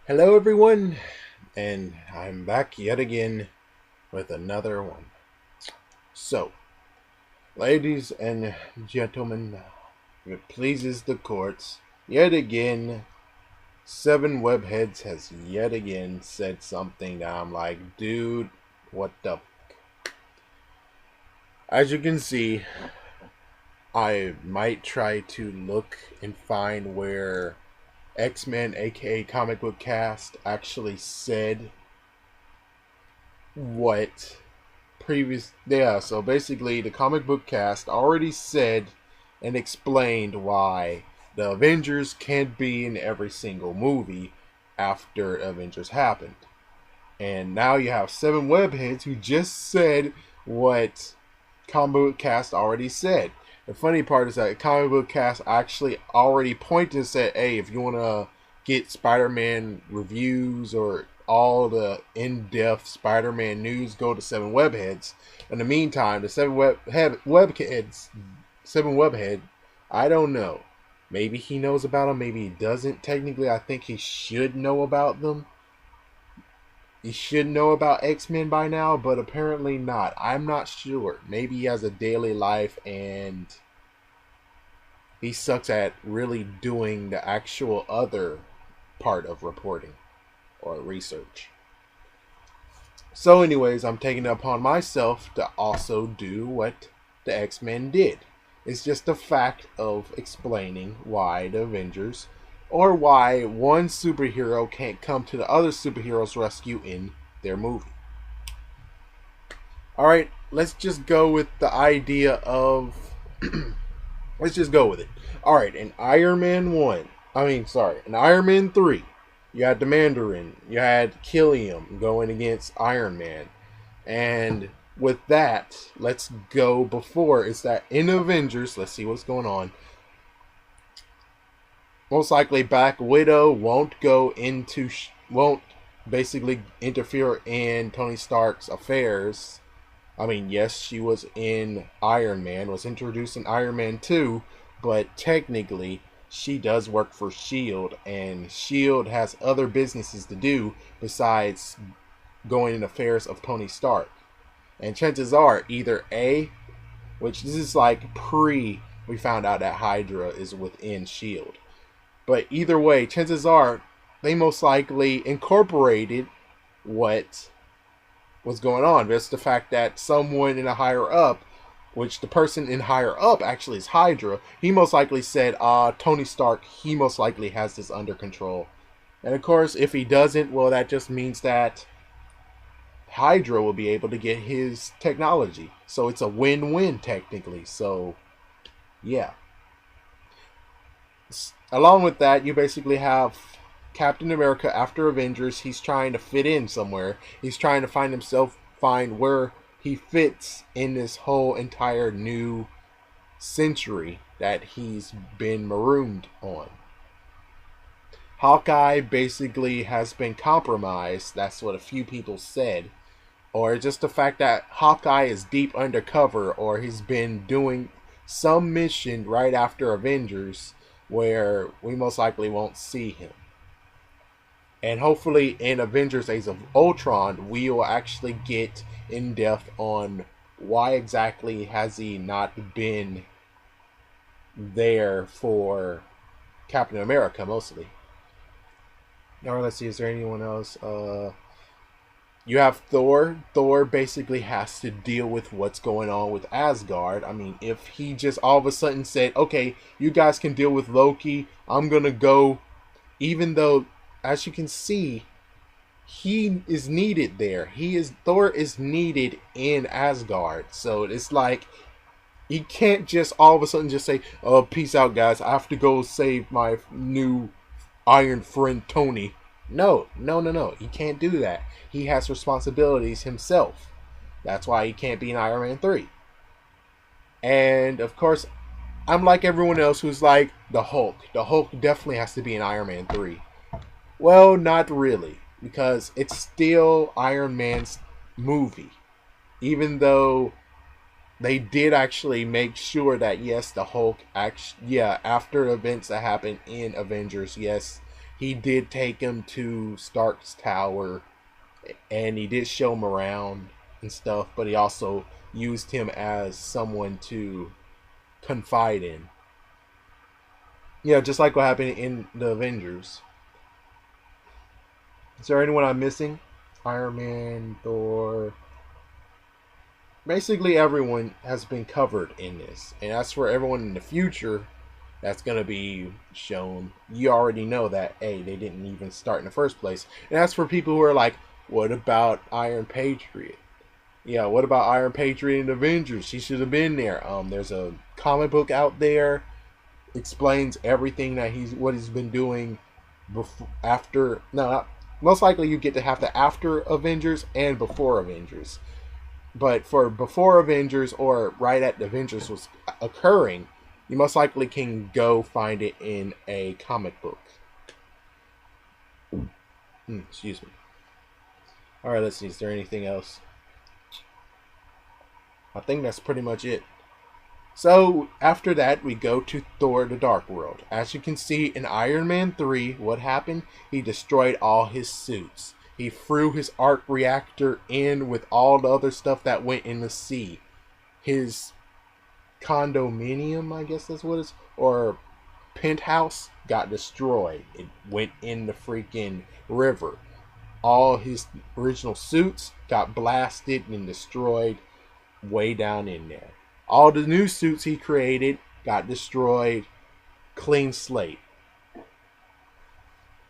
Hello, everyone, and I'm back yet again with another one. So, ladies and gentlemen, if it pleases the courts, yet again, SevenWebHeads has yet again said something that I'm like, dude, what the? As you can see, I might try to look and find where Xmen, aka Comic Book Cast, actually said what so basically the comic book cast already said and explained why the Avengers can't be in every single movie after Avengers happened. And now you have seven webheads who just said what comic book cast already said. The funny part is that comic book cast actually already pointed and said, hey, if you want to get Spider-Man reviews or all the in-depth Spider-Man news, go to seven webheads. In the meantime, the seven webhead, I don't know. Maybe he knows about them, maybe he doesn't. Technically, I think he should know about them. He should know about X-Men by now, but apparently not. I'm not sure. Maybe he has a daily life and he sucks at really doing the actual other part of reporting or research. So anyways, I'm taking it upon myself to also do what the X-Men did. It's just the fact of explaining why the Avengers, or why one superhero can't come to the other superhero's rescue in their movie. Alright, let's just go with the idea of... let's just go with it. Alright, in Iron Man 1, in Iron Man 3, you had the Mandarin, you had Killium going against Iron Man. And with that, let's go before. It's that in Avengers, let's see what's going on. Most likely Black Widow won't basically interfere in Tony Stark's affairs. Yes, she was in Iron Man, was introduced in Iron Man 2, but technically she does work for S.H.I.E.L.D. and S.H.I.E.L.D. has other businesses to do besides going in affairs of Tony Stark. And chances are either A, which this is like we found out that Hydra is within S.H.I.E.L.D. But either way, chances are they most likely incorporated what was going on. Just the fact that someone in a higher up, which the person in higher up actually is Hydra, he most likely said, Tony Stark, he most likely has this under control. And of course, if he doesn't, well, that just means that Hydra will be able to get his technology. So it's a win-win technically. So, yeah. Along with that, you basically have Captain America after Avengers. He's trying to fit in somewhere. He's trying to find where he fits in this whole entire new century that he's been marooned on. Hawkeye basically has been compromised. That's what a few people said. Or just the fact that Hawkeye is deep undercover, or he's been doing some mission right after Avengers where we most likely won't see him. And hopefully in Avengers Age of Ultron, we will actually get in depth on why exactly has he not been there for Captain America mostly. Now let's see, is there anyone else? You have Thor. Thor basically has to deal with what's going on with Asgard. If he just all of a sudden said, okay, you guys can deal with Loki, I'm gonna go, even though, as you can see, he is needed there. Thor is needed in Asgard. So it's like, he can't just all of a sudden just say, oh, peace out, guys, I have to go save my new Iron friend Tony. No. He can't do that. He has responsibilities himself. That's why he can't be in Iron Man 3. And, of course, I'm like everyone else who's like, the Hulk. The Hulk definitely has to be in Iron Man 3. Well, not really. Because it's still Iron Man's movie. Even though they did actually make sure that, yes, the Hulk after events that happened in Avengers, yes, he did take him to Stark's tower, and he did show him around and stuff, but he also used him as someone to confide in. Yeah, just like what happened in the Avengers. Is there anyone I'm missing? Iron Man, Thor. Basically, everyone has been covered in this. And as for everyone in the future that's going to be shown, you already know that, hey, they didn't even start in the first place. And as for people who are like, what about Iron Patriot? Yeah, what about Iron Patriot and Avengers? She should have been there. There's a comic book out there, explains everything that what he's been doing before, after. No, most likely you get to have the after Avengers and before Avengers. But for before Avengers or right at the Avengers was occurring, you most likely can go find it in a comic book. Excuse me. Alright, let's see. Is there anything else? I think that's pretty much it. So, after that, we go to Thor the Dark World. As you can see in Iron Man 3, what happened? He destroyed all his suits. He threw his arc reactor in with all the other stuff that went in the sea. His condominium, I guess that's what it's, or penthouse, got destroyed. It went in the freaking river. All his original suits got blasted and destroyed way down in there. All the new suits he created got destroyed. Clean slate.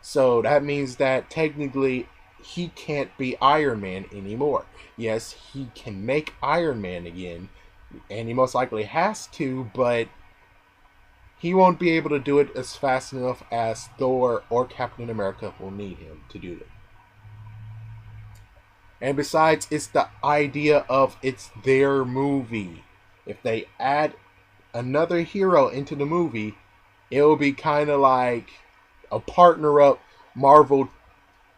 So that means that technically he can't be Iron Man anymore. Yes, he can make Iron Man again, and he most likely has to, but he won't be able to do it as fast enough as Thor or Captain America will need him to do it. And besides, it's the idea of it's their movie. If they add another hero into the movie, it'll be kind of like a partner up Marvel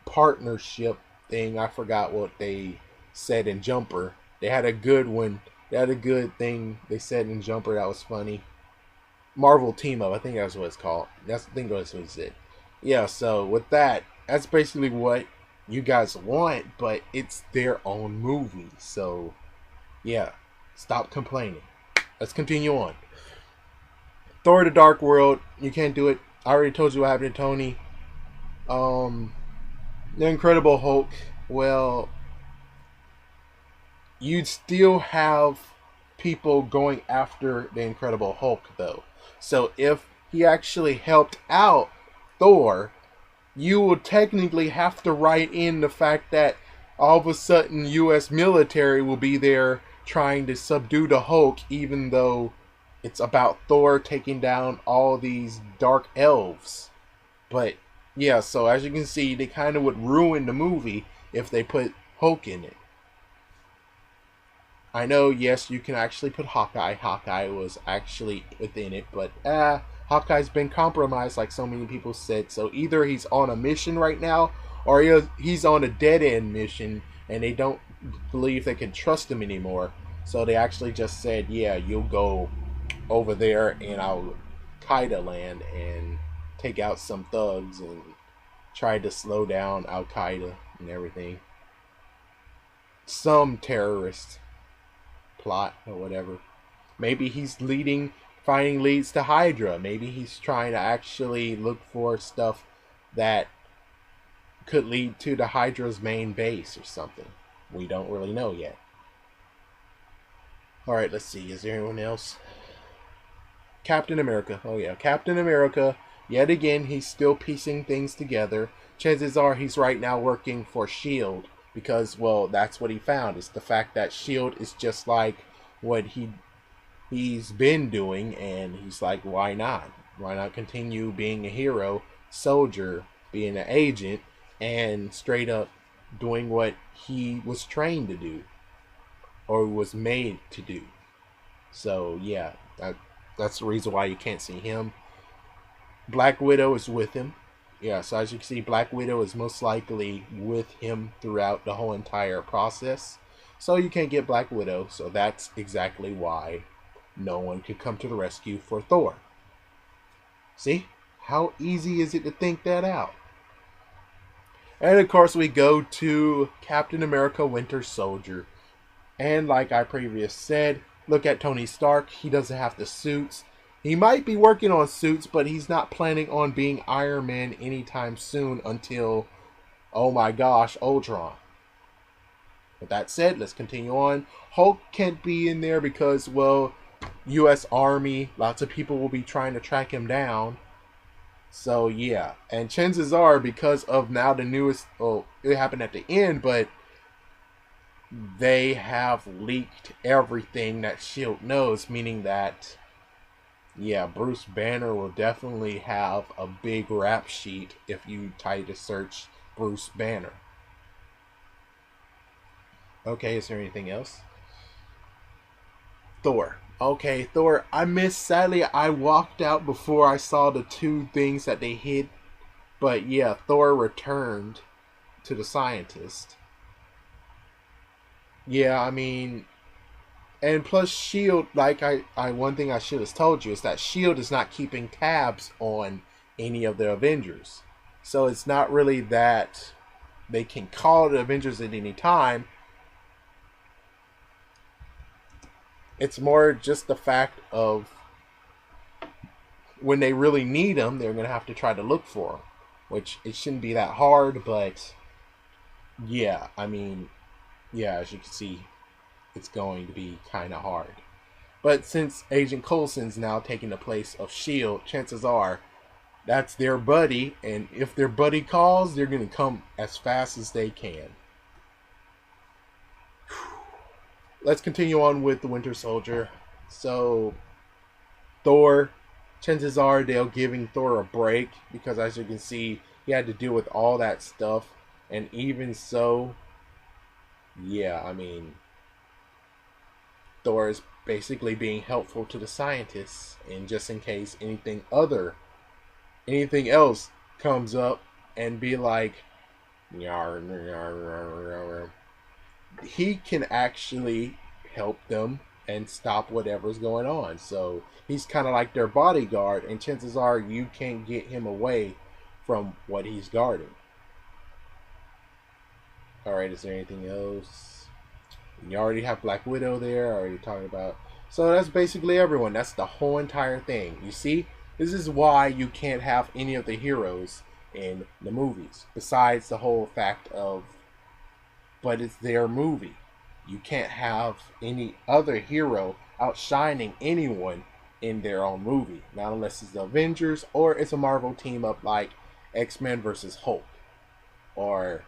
partnership thing. I forgot what they said in Jumper. They had a good one. They had a good thing they said in Jumper that was funny. Marvel team up. I think that's what it's called. I think that's what it said. Yeah, so with that, that's basically what you guys want, but it's their own movie. So, yeah. Stop complaining. Let's continue on. Thor the Dark World. You can't do it. I already told you what happened to Tony. The Incredible Hulk. Well, you'd still have people going after the Incredible Hulk, though. So if he actually helped out Thor, you would technically have to write in the fact that all of a sudden U.S. military will be there trying to subdue the Hulk, even though it's about Thor taking down all these dark elves. But yeah, so as you can see, they kind of would ruin the movie if they put Hulk in it. I know, yes, you can actually put Hawkeye. Hawkeye was actually within it, but Hawkeye's been compromised, like so many people said. So either he's on a mission right now, or he's on a dead-end mission, and they don't believe they can trust him anymore. So they actually just said, yeah, you'll go over there in Al-Qaeda land and take out some thugs and try to slow down Al-Qaeda and everything. Some terrorist plot or whatever. Maybe he's finding leads to Hydra. Maybe he's trying to actually look for stuff that could lead to the Hydra's main base or something. We don't really know yet. Alright, let's see. Is there anyone else? Captain America. Oh yeah, Captain America. Yet again, he's still piecing things together. Chances are he's right now working for S.H.I.E.L.D. because, well, that's what he found. It's the fact that S.H.I.E.L.D. is just like what he's been doing, and he's like, why not? Why not continue being a hero, soldier, being an agent, and straight up doing what he was trained to do or was made to do. So yeah, that's the reason why you can't see him. Black Widow is with him. Yeah, so as you can see, Black Widow is most likely with him throughout the whole entire process. So you can't get Black Widow, so that's exactly why no one could come to the rescue for Thor. See? How easy is it to think that out? And of course, we go to Captain America Winter Soldier. And like I previously said, look at Tony Stark. He doesn't have the suits. He might be working on suits, but he's not planning on being Iron Man anytime soon until, oh my gosh, Ultron. With that said, let's continue on. Hulk can't be in there because, well, U.S. Army, lots of people will be trying to track him down. So, yeah. And chances are, because of now the newest, oh, it happened at the end, but they have leaked everything that S.H.I.E.L.D. knows, meaning that, yeah, Bruce Banner will definitely have a big rap sheet if you type to search Bruce Banner. Okay, is there anything else? Thor. Okay, Thor. Sadly, I walked out before I saw the two things that they hid. But yeah, Thor returned to the scientist. Yeah, I mean, and plus Shield, like I one thing I should have told you is that Shield is not keeping tabs on any of the Avengers. So it's not really that they can call the Avengers at any time. It's more just the fact of when they really need them, they're going to have to try to look for them. Which it shouldn't be that hard, but yeah, I mean, yeah, as you can see, it's going to be kind of hard. But since Agent Coulson's now taking the place of S.H.I.E.L.D., chances are that's their buddy, and if their buddy calls, they're going to come as fast as they can. Let's continue on with the Winter Soldier. So, Thor, chances are they're giving Thor a break because, as you can see, he had to deal with all that stuff. And even so, yeah, I mean, Thor is basically being helpful to the scientists, and just in case anything else comes up and be like, yar, yar, yar, yar, he can actually help them and stop whatever's going on. So he's kind of like their bodyguard, and chances are you can't get him away from what he's guarding. Alright, is there anything else? You already have Black Widow there. Already talking about. So that's basically everyone. That's the whole entire thing. You see, this is why you can't have any of the heroes in the movies. Besides the whole fact of, but it's their movie. You can't have any other hero outshining anyone in their own movie. Not unless it's the Avengers or it's a Marvel team up like Xmen versus Hulk. Or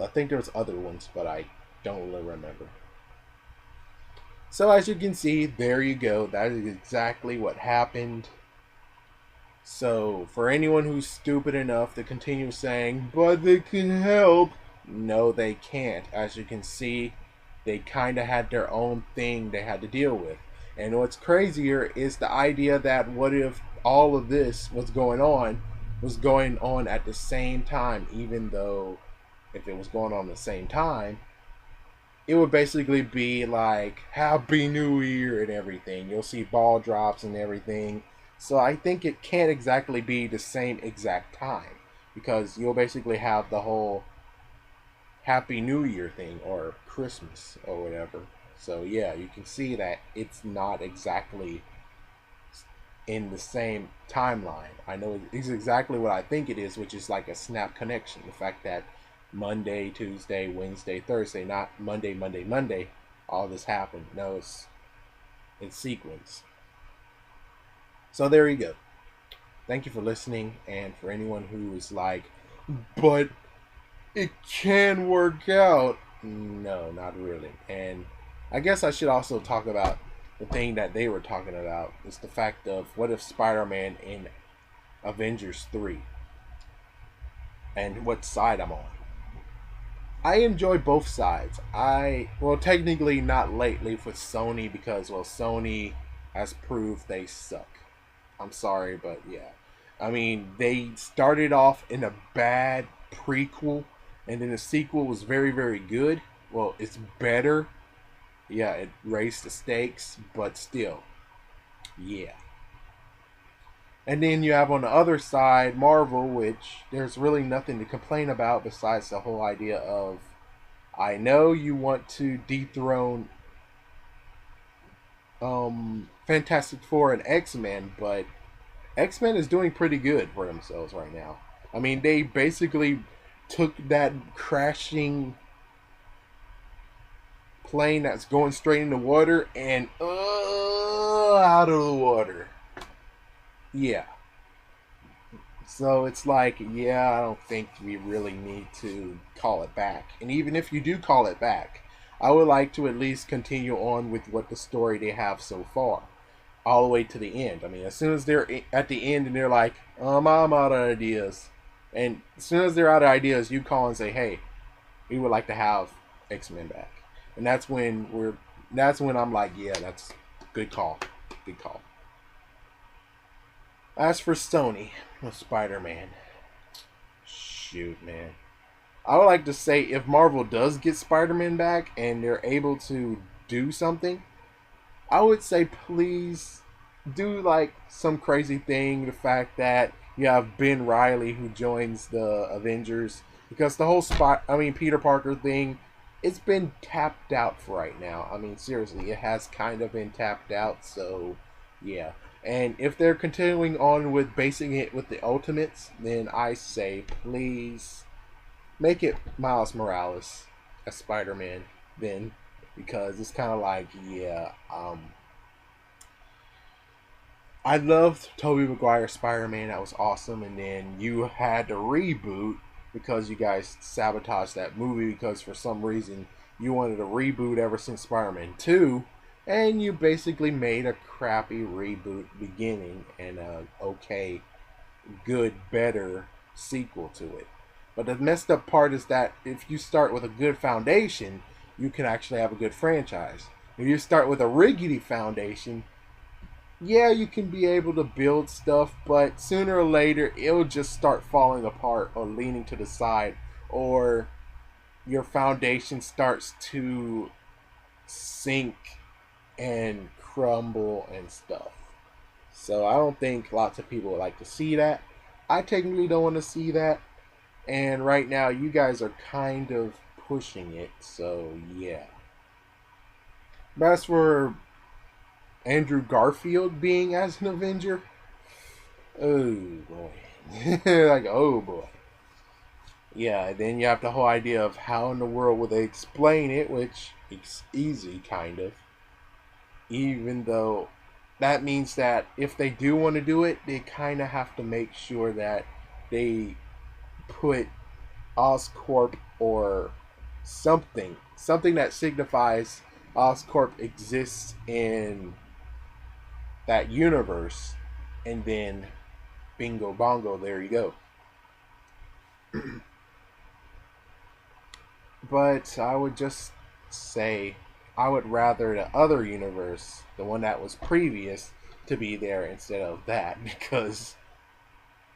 I think there's other ones, but I don't really remember. So as you can see, there you go. That is exactly what happened. So for anyone who's stupid enough to continue saying, but they can help, no, they can't. As you can see, they kind of had their own thing they had to deal with. And what's crazier is the idea that what if all of this was going on at the same time, even though if it was going on at the same time, it would basically be like Happy New Year and everything. You'll see ball drops and everything. So I think it can't exactly be the same exact time, because you'll basically have the whole Happy New Year thing or Christmas or whatever. So yeah, you can see that it's not exactly in the same timeline. I know it's exactly what I think it is, which is like a snap connection. The fact that Monday, Tuesday, Wednesday, Thursday, not Monday, Monday, Monday, all this happened. No, it's in sequence. So there you go. Thank you for listening, and for anyone who is like, but it can work out. No, not really. And I guess I should also talk about the thing that they were talking about. Is the fact of what if Spider-Man in Avengers 3 and what side I'm on. I enjoy both sides. Well, technically not lately with Sony because, well, Sony has proved they suck. I'm sorry, but yeah. I mean, they started off in a bad prequel, and then the sequel was very, very good. Well, it's better. Yeah, it raised the stakes, but still. Yeah. And then you have on the other side Marvel, which there's really nothing to complain about besides the whole idea of, I know you want to dethrone Fantastic Four and X-Men, but X-Men is doing pretty good for themselves right now. I mean, they basically took that crashing plane that's going straight in the water and out of the water. Yeah. So it's like, yeah, I don't think we really need to call it back. And even if you do call it back, I would like to at least continue on with what the story they have so far, all the way to the end. I mean, as soon as they're at the end and they're like, I'm out of ideas. And as soon as they're out of ideas, you call and say, hey, we would like to have X-Men back. And that's when I'm like, yeah, that's good call. Good call. As for Sony with Spider-Man, shoot, man. I would like to say if Marvel does get Spider-Man back and they're able to do something, I would say please do like some crazy thing. The fact that you have Ben Riley who joins the Avengers, because the whole Peter Parker thing, it's been tapped out for right now. I mean, seriously, it has kind of been tapped out. So, yeah. And if they're continuing on with basing it with the Ultimates, then I say please make it Miles Morales as Spider-Man. Then, because it's kind of like, yeah, I loved Tobey Maguire's Spider-Man. That was awesome. And then you had to reboot because you guys sabotaged that movie because for some reason you wanted to reboot ever since Spider-Man 2. And you basically made a crappy reboot beginning and a okay, good, better sequel to it. But the messed up part is that if you start with a good foundation, you can actually have a good franchise. If you start with a rickety foundation, yeah, you can be able to build stuff, but sooner or later it'll just start falling apart or leaning to the side, or your foundation starts to sink and crumble and stuff. So I don't think lots of people would like to see that. I technically don't want to see that, and right now you guys are kind of pushing it, so yeah. But as for Andrew Garfield being as an Avenger, oh boy. Like, oh boy. Yeah, then you have the whole idea of how in the world would they explain it, which it's easy, kind of. Even though that means that if they do want to do it, they kind of have to make sure that they put Oscorp or something that signifies Oscorp exists in that universe, and then bingo bongo, there you go. But I would just say I would rather the other universe, the one that was previous, to be there instead of that because,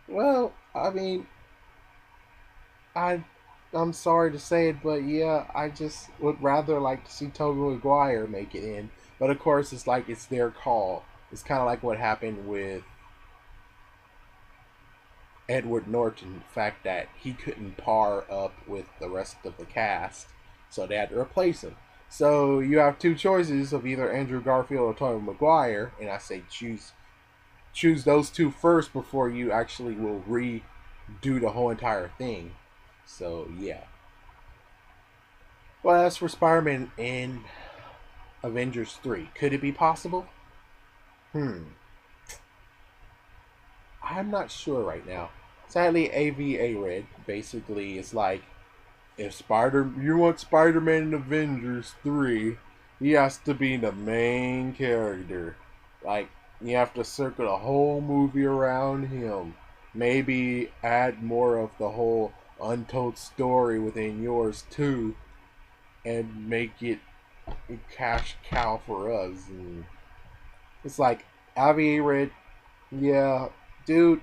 well, I mean, I I'm sorry to say it, but yeah, I just would rather like to see Tobey Maguire make it in. But of course, it's like it's their call. It's kind of like what happened with Edward Norton, the fact that he couldn't par up with the rest of the cast, so they had to replace him. So you have two choices of either Andrew Garfield or Tobey Maguire, and I say choose those two first before you actually will redo the whole entire thing. So yeah. Well, as for Spider-Man in Avengers 3, could it be possible? Hmm. I'm not sure right now. Sadly, AVA read basically it's like if you want Spider-Man in Avengers 3, he has to be the main character. Like you have to circle the whole movie around him. Maybe add more of the whole untold story within yours too, and make it a cash cow for us. And it's like AVA read, yeah, dude.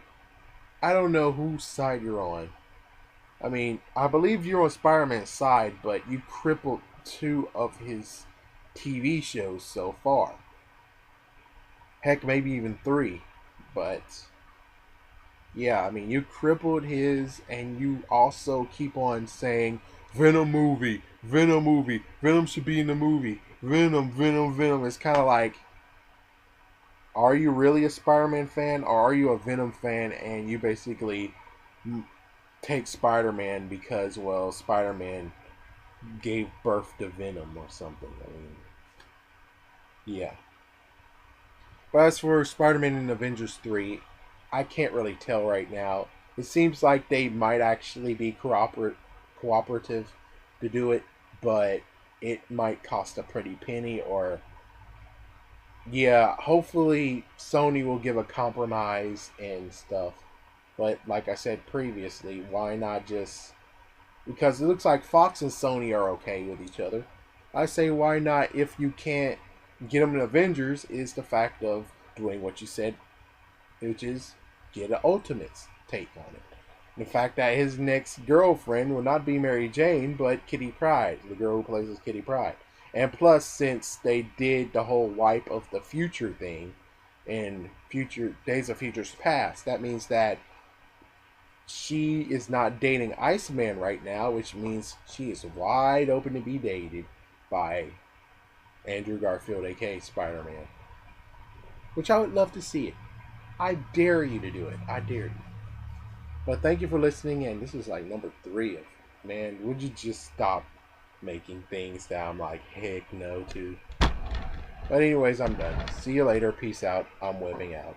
I don't know whose side you're on. I mean, I believe you're on Spider-Man's side, but you crippled two of his TV shows so far. Heck, maybe even three. But Yeah, I mean, you crippled his, and you also keep on saying Venom movie, Venom movie, Venom should be in the movie, Venom, Venom, Venom. It's kind of like, are you really a Spider-Man fan, or are you a Venom fan, and you basically take Spider-Man because, well, Spider-Man gave birth to Venom or something. I mean, yeah. But as for Spider-Man in Avengers 3, I can't really tell right now. It seems like they might actually be cooperative to do it, but it might cost a pretty penny. Or, yeah, hopefully Sony will give a compromise and stuff. But like I said previously, why not just, because it looks like Fox and Sony are okay with each other. I say, why not, if you can't get them in Avengers, is the fact of doing what you said, which is get an Ultimates take on it. The fact that his next girlfriend will not be Mary Jane, but Kitty Pryde, the girl who plays as Kitty Pryde. And plus, since they did the whole wipe of the future thing in future Days of Futures Past, that means that she is not dating Iceman right now, which means she is wide open to be dated by Andrew Garfield, aka Spider Man. Which I would love to see it. I dare you to do it. I dare you. But thank you for listening, and this is like number 3 of, man, would you just stop making things that I'm like, heck no to? But anyways, I'm done. See you later. Peace out. I'm webbing out.